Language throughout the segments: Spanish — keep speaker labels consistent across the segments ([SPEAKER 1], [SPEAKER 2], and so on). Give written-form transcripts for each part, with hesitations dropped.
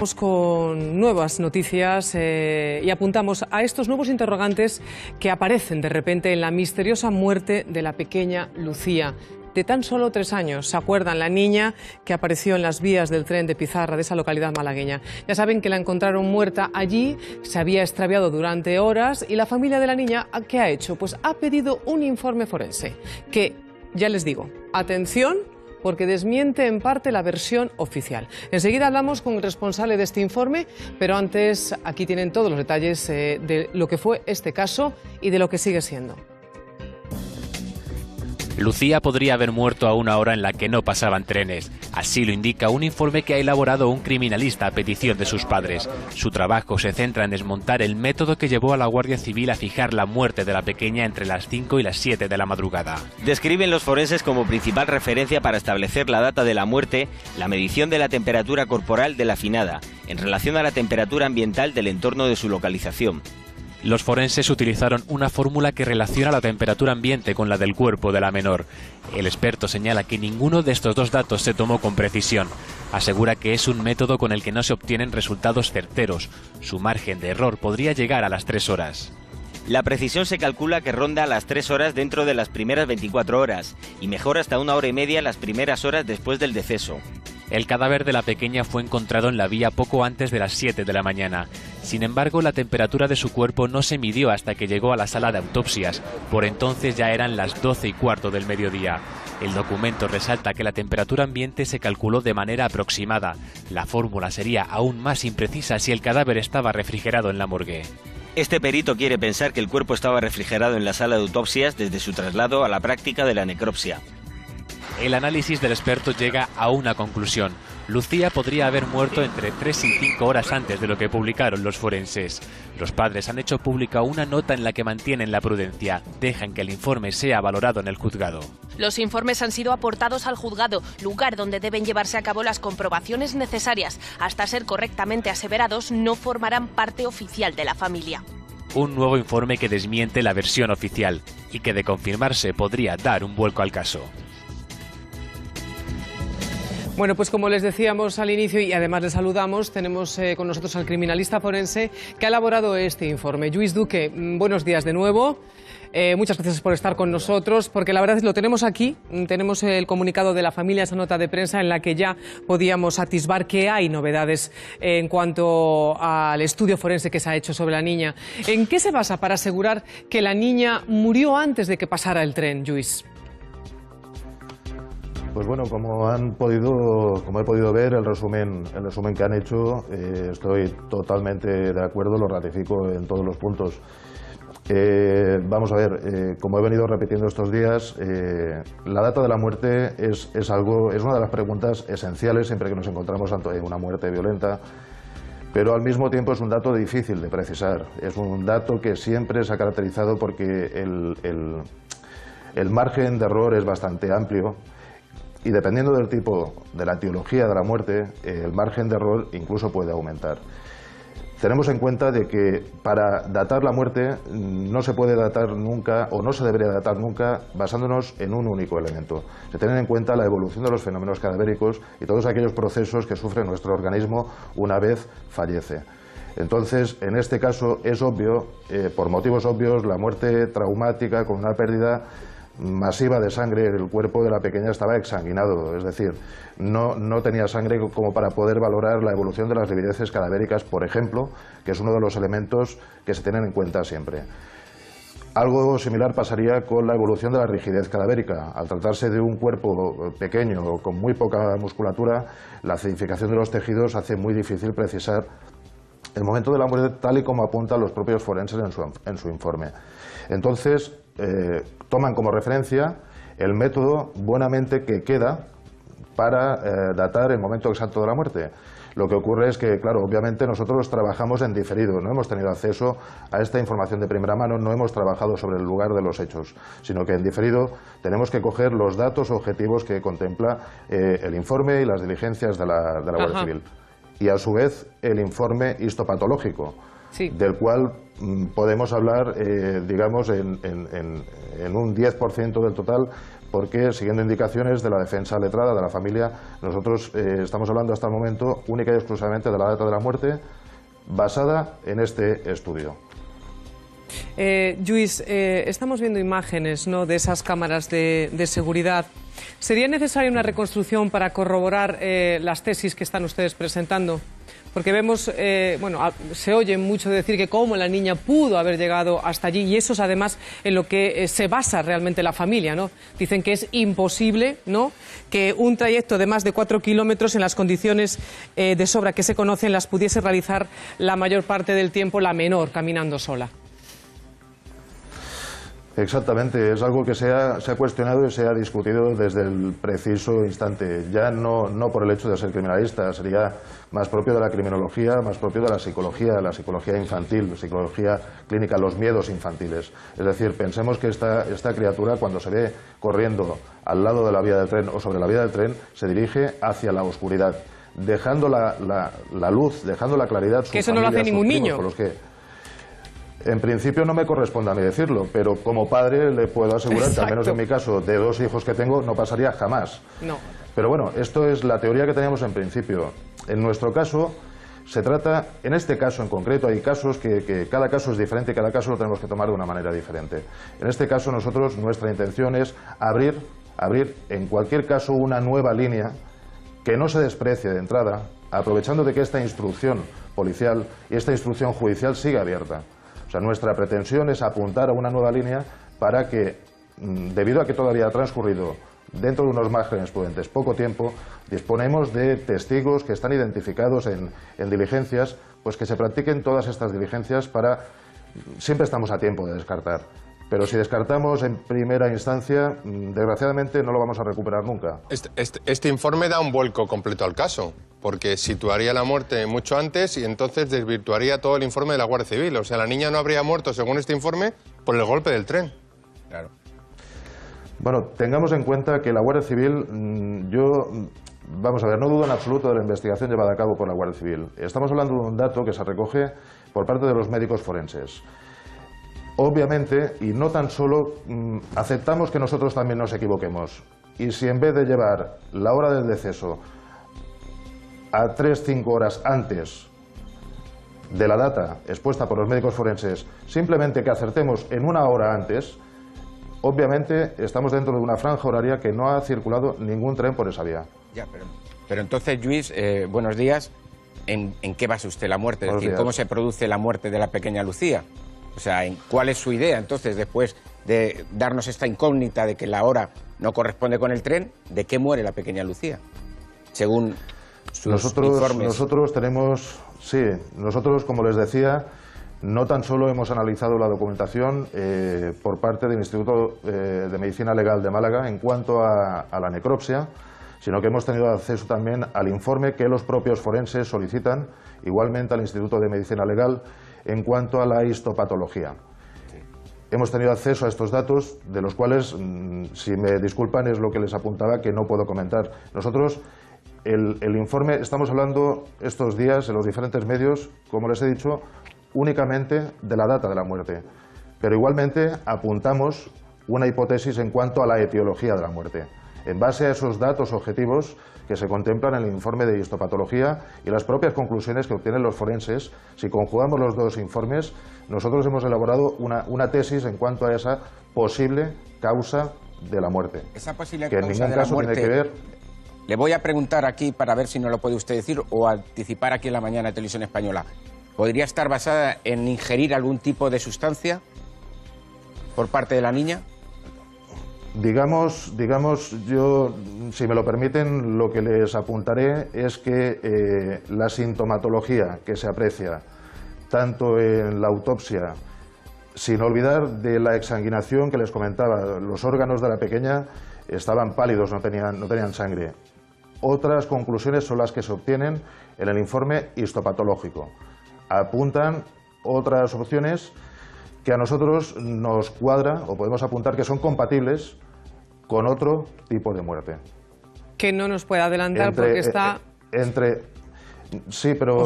[SPEAKER 1] vamos con nuevas noticias y apuntamos a estos nuevos interrogantes que aparecen de repente en la misteriosa muerte de la pequeña Lucía, de tan solo 3 años. ¿Se acuerdan? La niña que apareció en las vías del tren de Pizarra, de esa localidad malagueña. Ya saben que la encontraron muerta allí, se había extraviado durante horas y la familia de la niña, ¿qué ha hecho? Pues ha pedido un informe forense que, ya les digo, atención, porque desmiente en parte la versión oficial. Enseguida hablamos con el responsable de este informe, pero antes aquí tienen todos los detalles de lo que fue este caso y de lo que sigue siendo.
[SPEAKER 2] Lucía podría haber muerto a una hora en la que no pasaban trenes. Así lo indica un informe que ha elaborado un criminalista a petición de sus padres. Su trabajo se centra en desmontar el método que llevó a la Guardia Civil a fijar la muerte de la pequeña entre las 5 y las 7 de la madrugada.
[SPEAKER 3] Describen los forenses como principal referencia para establecer la data de la muerte, la medición de la temperatura corporal de la finada, en relación a la temperatura ambiental del entorno de su localización.
[SPEAKER 2] Los forenses utilizaron una fórmula que relaciona la temperatura ambiente con la del cuerpo de la menor. El experto señala que ninguno de estos dos datos se tomó con precisión. Asegura que es un método con el que no se obtienen resultados certeros. Su margen de error podría llegar a las 3 horas.
[SPEAKER 3] La precisión se calcula que ronda las 3 horas dentro de las primeras 24 horas y mejora hasta 1 hora y media las primeras horas después del deceso.
[SPEAKER 2] El cadáver de la pequeña fue encontrado en la vía poco antes de las 7 de la mañana. Sin embargo, la temperatura de su cuerpo no se midió hasta que llegó a la sala de autopsias. Por entonces ya eran las 12:15 del mediodía. El documento resalta que la temperatura ambiente se calculó de manera aproximada. La fórmula sería aún más imprecisa si el cadáver estaba refrigerado en la morgue.
[SPEAKER 3] Este perito quiere pensar que el cuerpo estaba refrigerado en la sala de autopsias desde su traslado a la práctica de la necropsia.
[SPEAKER 2] El análisis del experto llega a una conclusión. Lucía podría haber muerto entre 3 y 5 horas antes de lo que publicaron los forenses. Los padres han hecho pública una nota en la que mantienen la prudencia. Dejan que el informe sea valorado en el juzgado.
[SPEAKER 4] Los informes han sido aportados al juzgado, lugar donde deben llevarse a cabo las comprobaciones necesarias. Hasta ser correctamente aseverados, no formarán parte oficial de la familia.
[SPEAKER 2] Un nuevo informe que desmiente la versión oficial y que, de confirmarse, podría dar un vuelco al caso.
[SPEAKER 1] Bueno, pues como les decíamos al inicio y además les saludamos, tenemos con nosotros al criminalista forense que ha elaborado este informe. Lluís Duque, buenos días de nuevo. Muchas gracias por estar con nosotros, porque la verdad es que lo tenemos aquí, tenemos el comunicado de la familia, esa nota de prensa en la que ya podíamos atisbar que hay novedades en cuanto al estudio forense que se ha hecho sobre la niña. ¿En qué se basa para asegurar que la niña murió antes de que pasara el tren, Lluís?
[SPEAKER 5] Pues bueno, como he podido ver, el resumen que han hecho, estoy totalmente de acuerdo, lo ratifico en todos los puntos. Vamos a ver, como he venido repitiendo estos días, la data de la muerte es una de las preguntas esenciales siempre que nos encontramos ante una muerte violenta, pero al mismo tiempo es un dato difícil de precisar. Es un dato que siempre se ha caracterizado porque el margen de error es bastante amplio. Y dependiendo del tipo, de la etiología de la muerte, el margen de error incluso puede aumentar. Tenemos en cuenta de que para datar la muerte no se puede datar nunca, o no se debería datar nunca, basándonos en un único elemento. Se tiene en cuenta la evolución de los fenómenos cadavéricos y todos aquellos procesos que sufre nuestro organismo una vez fallece. Entonces, en este caso es obvio, por motivos obvios, la muerte traumática con una pérdida masiva de sangre, el cuerpo de la pequeña estaba exsanguinado, es decir, no tenía sangre como para poder valorar la evolución de las livideces cadavéricas, por ejemplo, que es uno de los elementos que se tienen en cuenta siempre. Algo similar pasaría con la evolución de la rigidez cadavérica. Al tratarse de un cuerpo pequeño con muy poca musculatura, la acidificación de los tejidos hace muy difícil precisar el momento de la muerte tal y como apuntan los propios forenses en su informe. Entonces, toman como referencia el método buenamente que queda para datar el momento exacto de la muerte. Lo que ocurre es que, claro, obviamente nosotros trabajamos en diferido, no hemos tenido acceso a esta información de primera mano, no hemos trabajado sobre el lugar de los hechos, sino que en diferido tenemos que coger los datos objetivos que contempla el informe y las diligencias de la Guardia Civil. Y a su vez el informe histopatológico,
[SPEAKER 1] sí,
[SPEAKER 5] del cual podemos hablar, digamos, en un 10% del total, porque siguiendo indicaciones de la defensa letrada de la familia, nosotros estamos hablando hasta el momento única y exclusivamente de la data de la muerte basada en este estudio.
[SPEAKER 1] Lluís, estamos viendo imágenes, ¿no?, de esas cámaras de seguridad. ¿Sería necesaria una reconstrucción para corroborar las tesis que están ustedes presentando? Porque vemos, bueno, se oye mucho decir que cómo la niña pudo haber llegado hasta allí, y eso es además en lo que se basa realmente la familia, ¿no? Dicen que es imposible, ¿no?, que un trayecto de más de 4 kilómetros en las condiciones de sobra que se conocen las pudiese realizar la mayor parte del tiempo la menor caminando sola.
[SPEAKER 5] Exactamente, es algo que se ha cuestionado y se ha discutido desde el preciso instante. Ya no por el hecho de ser criminalista, sería más propio de la criminología, más propio de la psicología infantil, psicología clínica, los miedos infantiles. Es decir, pensemos que esta criatura, cuando se ve corriendo al lado de la vía del tren o sobre la vía del tren, se dirige hacia la oscuridad, dejando la luz, dejando la claridad.
[SPEAKER 1] Que eso no lo hace ningún niño.
[SPEAKER 5] En principio no me corresponde a mí decirlo, pero como padre le puedo asegurar que al menos en mi caso, de 2 hijos que tengo, no pasaría jamás.
[SPEAKER 1] No.
[SPEAKER 5] Pero bueno, esto es la teoría que teníamos en principio. En nuestro caso, se trata, en este caso en concreto, hay casos que cada caso es diferente y cada caso lo tenemos que tomar de una manera diferente. En este caso nosotros, nuestra intención es abrir en cualquier caso una nueva línea que no se desprecie de entrada, aprovechando de que esta instrucción policial y esta instrucción judicial siga abierta. O sea, nuestra pretensión es apuntar a una nueva línea para que, debido a que todavía ha transcurrido dentro de unos márgenes prudentes poco tiempo, disponemos de testigos que están identificados en diligencias, pues que se practiquen todas estas diligencias para... Siempre estamos a tiempo de descartar, pero si descartamos en primera instancia, desgraciadamente no lo vamos a recuperar nunca.
[SPEAKER 6] Este informe da un vuelco completo al caso, porque situaría la muerte mucho antes y entonces desvirtuaría todo el informe de la Guardia Civil. O sea, la niña no habría muerto, según este informe, por el golpe del tren.
[SPEAKER 7] Claro.
[SPEAKER 5] Bueno, tengamos en cuenta que la Guardia Civil, vamos a ver, no dudo en absoluto de la investigación llevada a cabo por la Guardia Civil. Estamos hablando de un dato que se recoge por parte de los médicos forenses. Obviamente, y no tan solo, aceptamos que nosotros también nos equivoquemos. Y si en vez de llevar la hora del deceso a 3-5 horas antes de la data expuesta por los médicos forenses, simplemente que acertemos en 1 hora antes, obviamente estamos dentro de una franja horaria que no ha circulado ningún tren por esa vía.
[SPEAKER 7] Ya, pero entonces, Lluís, buenos días. ¿En qué basa usted la muerte? Es decir, ¿cómo se produce la muerte de la pequeña Lucía? O sea, ¿cuál es su idea entonces, después de darnos esta incógnita de que la hora no corresponde con el tren, de qué muere la pequeña Lucía? Según sus informes.
[SPEAKER 5] Nosotros tenemos, sí, nosotros, como les decía, no tan solo hemos analizado la documentación por parte del Instituto de Medicina Legal de Málaga en cuanto a la necropsia, sino que hemos tenido acceso también al informe que los propios forenses solicitan, igualmente al Instituto de Medicina Legal, en cuanto a la histopatología. Hemos tenido acceso a estos datos, de los cuales, si me disculpan, es lo que les apuntaba, que no puedo comentar. Nosotros, el informe, estamos hablando estos días en los diferentes medios, como les he dicho, únicamente de la data de la muerte. Pero igualmente apuntamos una hipótesis en cuanto a la etiología de la muerte. En base a esos datos objetivos que se contemplan en el informe de histopatología y las propias conclusiones que obtienen los forenses, si conjugamos los dos informes, nosotros hemos elaborado una tesis en cuanto a esa posible causa de la muerte.
[SPEAKER 7] Esa posible
[SPEAKER 5] que
[SPEAKER 7] causa
[SPEAKER 5] en ningún
[SPEAKER 7] de la
[SPEAKER 5] caso
[SPEAKER 7] muerte,
[SPEAKER 5] tiene que ver...
[SPEAKER 7] Le voy a preguntar aquí para ver si no lo puede usted decir o anticipar aquí en la mañana de Televisión Española. ¿Podría estar basada en ingerir algún tipo de sustancia por parte de la niña?
[SPEAKER 5] Digamos, yo, si me lo permiten, lo que les apuntaré es que la sintomatología que se aprecia tanto en la autopsia, sin olvidar de la exsanguinación que les comentaba, los órganos de la pequeña estaban pálidos, no tenían sangre. Otras conclusiones son las que se obtienen en el informe histopatológico. Apuntan otras opciones que a nosotros nos cuadra o podemos apuntar que son compatibles con otro tipo de muerte.
[SPEAKER 1] Que no nos puede adelantar porque está...
[SPEAKER 5] Sí, pero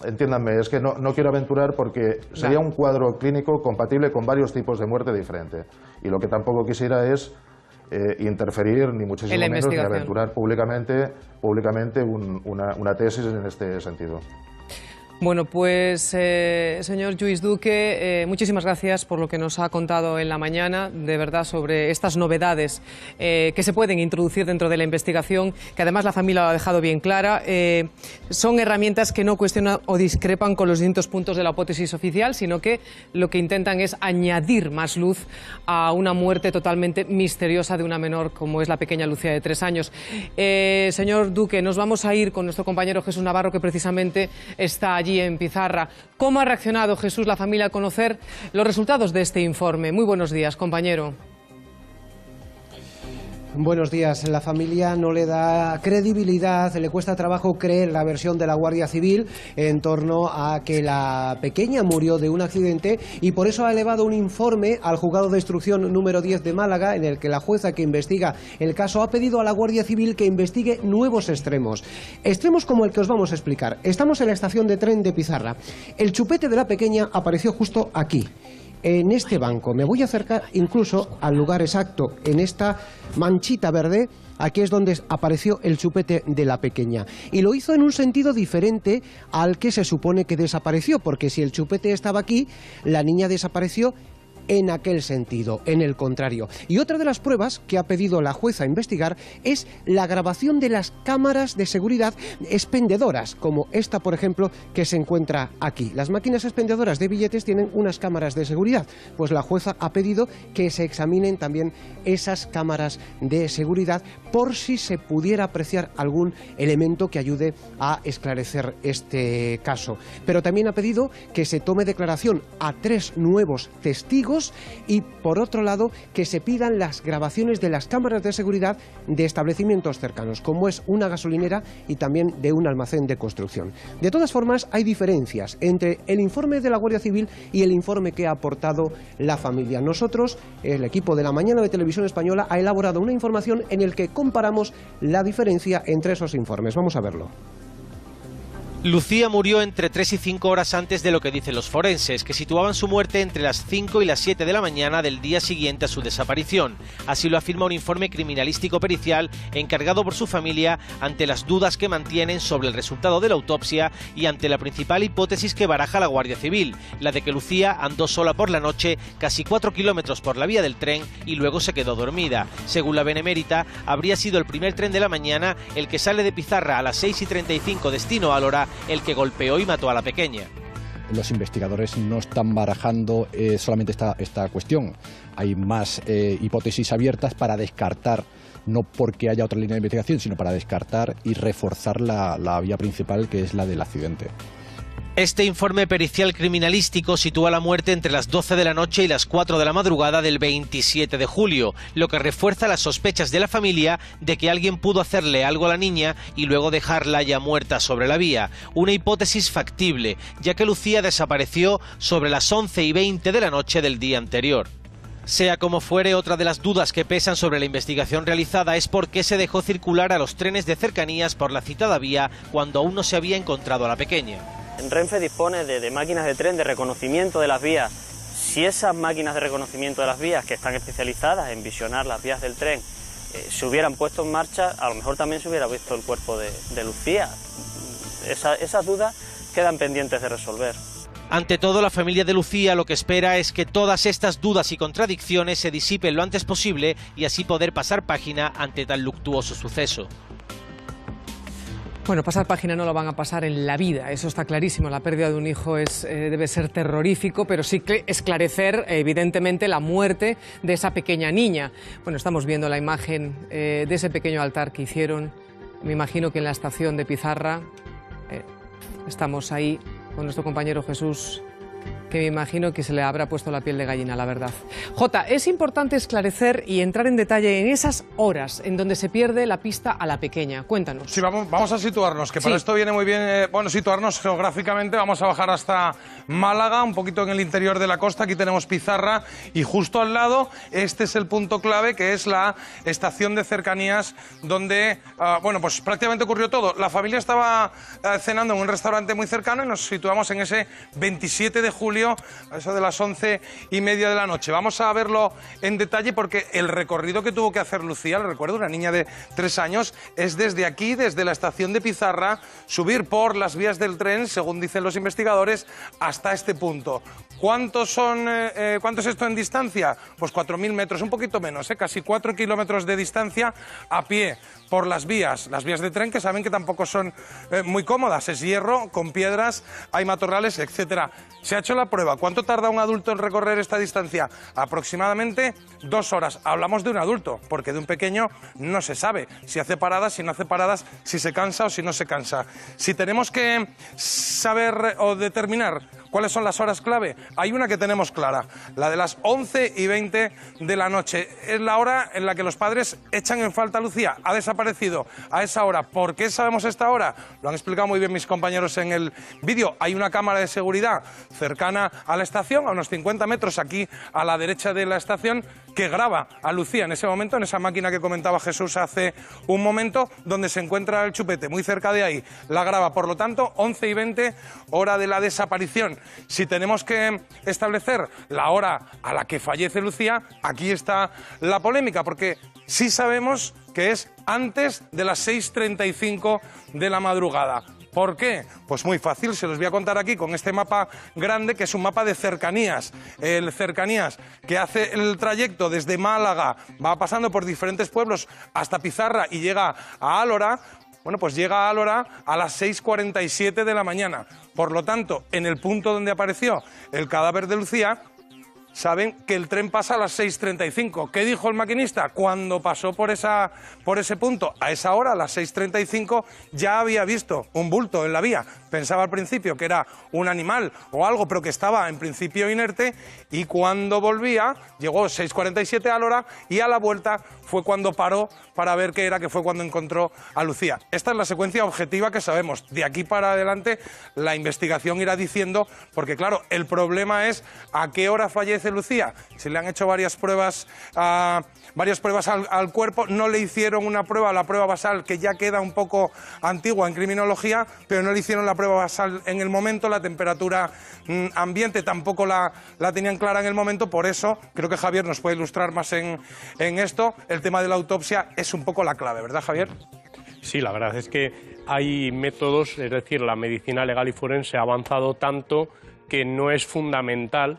[SPEAKER 5] entiéndanme, es que no quiero aventurar porque sería un cuadro clínico compatible con varios tipos de muerte diferente. Y lo que tampoco quisiera es interferir, ni muchísimo menos, ni aventurar públicamente una tesis en este sentido.
[SPEAKER 1] Bueno, pues señor Lluís Duque, muchísimas gracias por lo que nos ha contado en la mañana, de verdad, sobre estas novedades que se pueden introducir dentro de la investigación, que además la familia lo ha dejado bien clara. Son herramientas que no cuestionan o discrepan con los distintos puntos de la hipótesis oficial, sino que lo que intentan es añadir más luz a una muerte totalmente misteriosa de una menor como es la pequeña Lucía de 3 años. Señor Duque, nos vamos a ir con nuestro compañero Jesús Navarro, que precisamente está allí en Pizarra. ¿Cómo ha reaccionado, Jesús, la familia al conocer los resultados de este informe? Muy buenos días, compañero.
[SPEAKER 8] Buenos días. La familia no le da credibilidad, le cuesta trabajo creer la versión de la Guardia Civil en torno a que la pequeña murió de un accidente, y por eso ha elevado un informe al Juzgado de Instrucción número 10 de Málaga, en el que la jueza que investiga el caso ha pedido a la Guardia Civil que investigue nuevos extremos. Extremos como el que os vamos a explicar. Estamos en la estación de tren de Pizarra. El chupete de la pequeña apareció justo aquí, en este banco. Me voy a acercar incluso al lugar exacto, en esta manchita verde. Aquí es donde apareció el chupete de la pequeña. Y lo hizo en un sentido diferente al que se supone que desapareció, porque si el chupete estaba aquí, la niña desapareció en aquel sentido, en el contrario. Y otra de las pruebas que ha pedido la jueza investigar es la grabación de las cámaras de seguridad expendedoras, como esta, por ejemplo, que se encuentra aquí. Las máquinas expendedoras de billetes tienen unas cámaras de seguridad. Pues la jueza ha pedido que se examinen también esas cámaras de seguridad por si se pudiera apreciar algún elemento que ayude a esclarecer este caso. Pero también ha pedido que se tome declaración a 3 nuevos testigos y, por otro lado, que se pidan las grabaciones de las cámaras de seguridad de establecimientos cercanos, como es una gasolinera y también de un almacén de construcción. De todas formas, hay diferencias entre el informe de la Guardia Civil y el informe que ha aportado la familia. Nosotros, el equipo de La Mañana de Televisión Española, ha elaborado una información en el que comparamos la diferencia entre esos informes. Vamos a verlo.
[SPEAKER 9] Lucía murió entre 3 y 5 horas antes de lo que dicen los forenses, que situaban su muerte entre las 5 y las 7 de la mañana del día siguiente a su desaparición. Así lo afirma un informe criminalístico pericial encargado por su familia ante las dudas que mantienen sobre el resultado de la autopsia y ante la principal hipótesis que baraja la Guardia Civil, la de que Lucía andó sola por la noche casi 4 kilómetros por la vía del tren y luego se quedó dormida. Según la Benemérita, habría sido el primer tren de la mañana el que sale de Pizarra a las 6:35 destino Álora, el que golpeó y mató a la pequeña.
[SPEAKER 10] Los investigadores no están barajando solamente esta cuestión. Hay más hipótesis abiertas para descartar, no porque haya otra línea de investigación, sino para descartar y reforzar la vía principal, que es la del accidente.
[SPEAKER 9] Este informe pericial criminalístico sitúa la muerte entre las 12 de la noche y las 4 de la madrugada del 27 de julio, lo que refuerza las sospechas de la familia de que alguien pudo hacerle algo a la niña y luego dejarla ya muerta sobre la vía. Una hipótesis factible, ya que Lucía desapareció sobre las 11:20 de la noche del día anterior. Sea como fuere, otra de las dudas que pesan sobre la investigación realizada es por qué se dejó circular a los trenes de cercanías por la citada vía cuando aún no se había encontrado a la pequeña.
[SPEAKER 11] Renfe dispone de máquinas de tren de reconocimiento de las vías. Si esas máquinas de reconocimiento de las vías, que están especializadas en visionar las vías del tren, se hubieran puesto en marcha, a lo mejor también se hubiera visto el cuerpo de Lucía. Esas dudas quedan pendientes de resolver.
[SPEAKER 9] Ante todo, la familia de Lucía lo que espera es que todas estas dudas y contradicciones se disipen lo antes posible y así poder pasar página ante tan luctuoso suceso.
[SPEAKER 1] Bueno, pasar página no lo van a pasar en la vida, eso está clarísimo. La pérdida de un hijo debe ser terrorífico, pero sí que esclarecer, evidentemente, la muerte de esa pequeña niña. Bueno, estamos viendo la imagen de ese pequeño altar que hicieron, me imagino que en la estación de Pizarra. Estamos ahí con nuestro compañero Jesús, que me imagino que se le habrá puesto la piel de gallina, la verdad. Jota, es importante esclarecer y entrar en detalle en esas horas en donde se pierde la pista a la pequeña. Cuéntanos.
[SPEAKER 12] Sí, vamos a situarnos, que para esto viene muy bien, situarnos geográficamente. Vamos a bajar hasta Málaga, un poquito en el interior de la costa. Aquí tenemos Pizarra y justo al lado, este es el punto clave, que es la estación de cercanías donde, pues prácticamente ocurrió todo. La familia estaba cenando en un restaurante muy cercano y nos situamos en ese 27 de julio, a eso de las 11:30 de la noche. Vamos a verlo en detalle porque el recorrido que tuvo que hacer Lucía, le recuerdo, una niña de 3 años, es desde aquí, desde la estación de Pizarra, subir por las vías del tren, según dicen los investigadores, hasta este punto. ¿Cuánto es esto en distancia? Pues 4.000 metros, un poquito menos, casi 4 kilómetros de distancia a pie por las vías de tren, que saben que tampoco son muy cómodas. Es hierro, con piedras, hay matorrales, etcétera. Se ha hecho la prueba. ¿Cuánto tarda un adulto en recorrer esta distancia? Aproximadamente 2 horas. Hablamos de un adulto, porque de un pequeño no se sabe si hace paradas, si no hace paradas, si se cansa o si no se cansa. Si tenemos que saber o determinar cuáles son las horas clave, hay una que tenemos clara, la de las 11:20 de la noche. Es la hora en la que los padres echan en falta a Lucía. Ha desaparecido a esa hora. ¿Por qué sabemos esta hora? Lo han explicado muy bien mis compañeros en el vídeo. Hay una cámara de seguridad cercana a la estación, a unos 50 metros aquí a la derecha de la estación, que graba a Lucía en ese momento, en esa máquina que comentaba Jesús hace un momento, donde se encuentra el chupete, muy cerca de ahí. La graba, por lo tanto, 11:20, hora de la desaparición. Si tenemos que establecer la hora a la que fallece Lucía, aquí está la polémica, porque sí sabemos que es antes de las 6:35 de la madrugada. ¿Por qué? Pues muy fácil, se los voy a contar aquí con este mapa grande, que es un mapa de cercanías. El cercanías que hace el trayecto desde Málaga, va pasando por diferentes pueblos hasta Pizarra y llega a Álora. Bueno, pues llega a Álora a las 6:47 de la mañana. Por lo tanto, en el punto donde apareció el cadáver de Lucía, saben que el tren pasa a las 6:35. ¿Qué dijo el maquinista? Cuando pasó por ese punto, a esa hora, a las 6:35, ya había visto un bulto en la vía. Pensaba al principio que era un animal o algo, pero que estaba en principio inerte, y cuando volvía, llegó 6:47 a Álora, y a la vuelta fue cuando paró para ver qué era, que fue cuando encontró a Lucía. Esta es la secuencia objetiva que sabemos. De aquí para adelante la investigación irá diciendo, porque claro, el problema es a qué hora fallece Lucía. Se le han hecho varias pruebas al cuerpo, no le hicieron una prueba, la prueba basal, que ya queda un poco antigua en criminología, pero no le hicieron la prueba basal en el momento, la temperatura ambiente tampoco la tenían clara en el momento. Por eso creo que Javier nos puede ilustrar más en esto. El tema de la autopsia es un poco la clave, ¿verdad, Javier?
[SPEAKER 13] Sí, la verdad es que hay métodos, es decir, la medicina legal y forense ha avanzado tanto que no es fundamental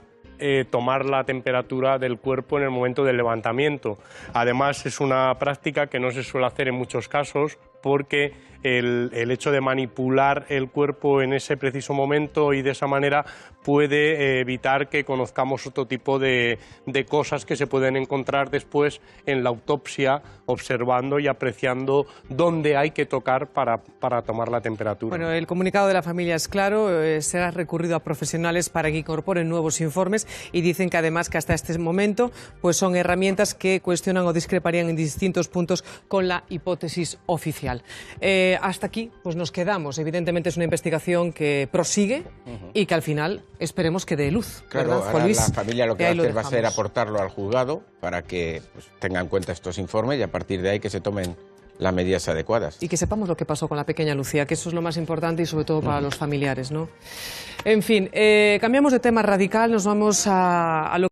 [SPEAKER 13] tomar la temperatura del cuerpo en el momento del levantamiento. Además, es una práctica que no se suele hacer en muchos casos, porque el hecho de manipular el cuerpo en ese preciso momento y de esa manera puede evitar que conozcamos otro tipo de cosas que se pueden encontrar después en la autopsia, observando y apreciando dónde hay que tocar para tomar la temperatura.
[SPEAKER 1] Bueno, el comunicado de la familia es claro, será recurrido a profesionales para que incorporen nuevos informes, y dicen que además que hasta este momento pues son herramientas que cuestionan o discreparían en distintos puntos con la hipótesis oficial. Hasta aquí pues nos quedamos. Evidentemente es una investigación que prosigue y que al final esperemos que dé luz.
[SPEAKER 7] Claro,
[SPEAKER 1] ¿verdad, Juan Luis?
[SPEAKER 7] La familia lo que va a hacer va a ser
[SPEAKER 1] dejamos.
[SPEAKER 7] aportarlo al juzgado para que tenga en cuenta estos informes, y a partir de ahí que se tomen las medidas adecuadas.
[SPEAKER 1] Y que sepamos lo que pasó con la pequeña Lucía, que eso es lo más importante, y sobre todo para los familiares, ¿no? En fin, cambiamos de tema radical, nos vamos a lo